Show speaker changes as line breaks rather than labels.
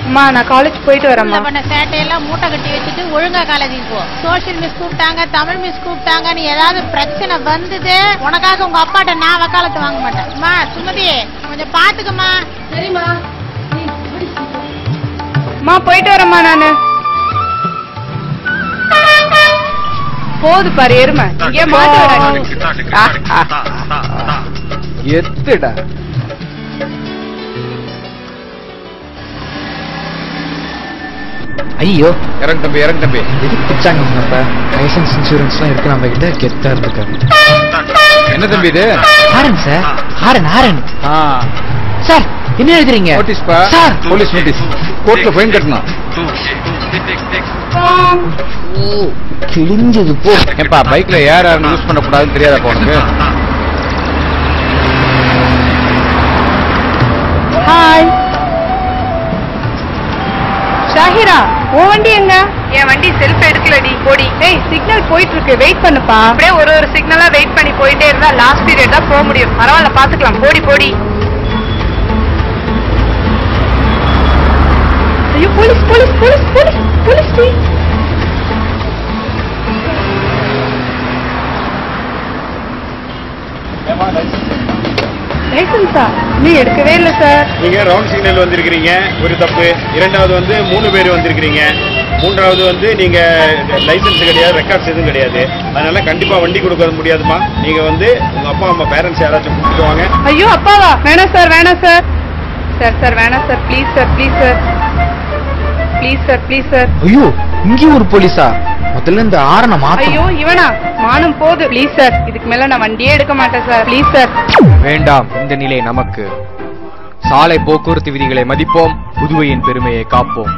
அம்மா நான் காலேஜ் போயிட்டு வரேம்மா.
பண்ண சேட்டையெல்லாம் மூட்டை கட்டி வச்சுட்டு ஒழுங்கா காலேஜுக்கு போ. சோசியல் மிஸ் கூப்பிட்டாங்க, தமிழ் மிஸ் கூப்பிட்டாங்க, நீ ஏதாவது பிரச்சனை வந்தது உனக்காக உங்க அப்பாட்ட நான் வக்காலத்து வாங்க மாட்டேன். அம்மா சுமதி கொஞ்சம் பாத்துக்கம்மா.
சரிம்மா. அம்மா போயிட்டு வரேம்மா நானு. போது பாரு எருமை இங்கே
எத்துடா.
ஐயோ
இறங்க தம்பி இறங்க தம்பி.
எதுக்கு பிச்சாங்க? லைசன்ஸ் இன்சூரன்ஸ்லாம் இருக்கு நம்ம கிட்ட, கெத்தா இருக்காரு.
என்ன தம்பி இது?
Horn sir, horn horn. Sir என்ன எழுதுறீங்க?
நோட்டீஸ் பா
சார்.
Police notice. கோர்ட்ல ஃபைன் கட்டணும்.
கிழிஞ்சது போ.
ஏப்பா பைக்ல யார் யாரும் யூஸ் பண்ண கூடாதுன்னு தெரியாதா உனக்கு?
ஹாய் ஷாஹிரா, உன் வண்டி எங்க? என் வண்டி செல்ஃப் எடுக்கலடி. போடி. ஏய் சிக்னல் போயிட்டு இருக்கு, வெயிட் பண்ணுப்பா. அப்படியே ஒரு சிக்னலா வெயிட் பண்ணி போயிட்டே இருந்தா லாஸ்ட் பீரியட் தான் போக முடியும். பரவாயில்ல பாத்துக்கலாம். போடி போடி. ஐயோ police police police police police. லைசன்ஸா? நீ எடுக்கவே இல்ல சார்.
நீங்க ரவுண்ட் சிக்னல் வந்திருக்கிறீங்க, ஒரு தப்பு. இரண்டாவது வந்து 3 பேர் வந்திருக்கிறீங்க. மூன்றாவது வந்து நீங்க லைசன்ஸ் கிடையாது, ரெக்கார்ட்ஸ் எதுவும் கிடையாது. அதனால கண்டிப்பா வண்டி கொடுக்க முடியாதுமா. நீங்க வந்து உங்க அப்பா அம்மா பேரண்ட்ஸ் யாராச்சும் கூப்பிட்டு வாங்க.
ஐயோ அப்பாவா? வேணாம் சார் வேணாம் சார். சார் வேணாம் sir. Please sir please sir please sir please sir.
ஐயோ இங்கே ஒரு போலீஸா? முதல்ல இந்த ஆரணை மாத்த.
ஐயோ இவனா? மானம் போது. ப்ளீஸ் சார், இதுக்கு மேல நான் வண்டியே எடுக்க மாட்டேன் சார். Please sir.
வேண்டாம் இந்த நிலை நமக்கு. சாலை போக்குவரத்து விதிகளை மதிப்போம், புதுவையின் பெருமையை காப்போம்.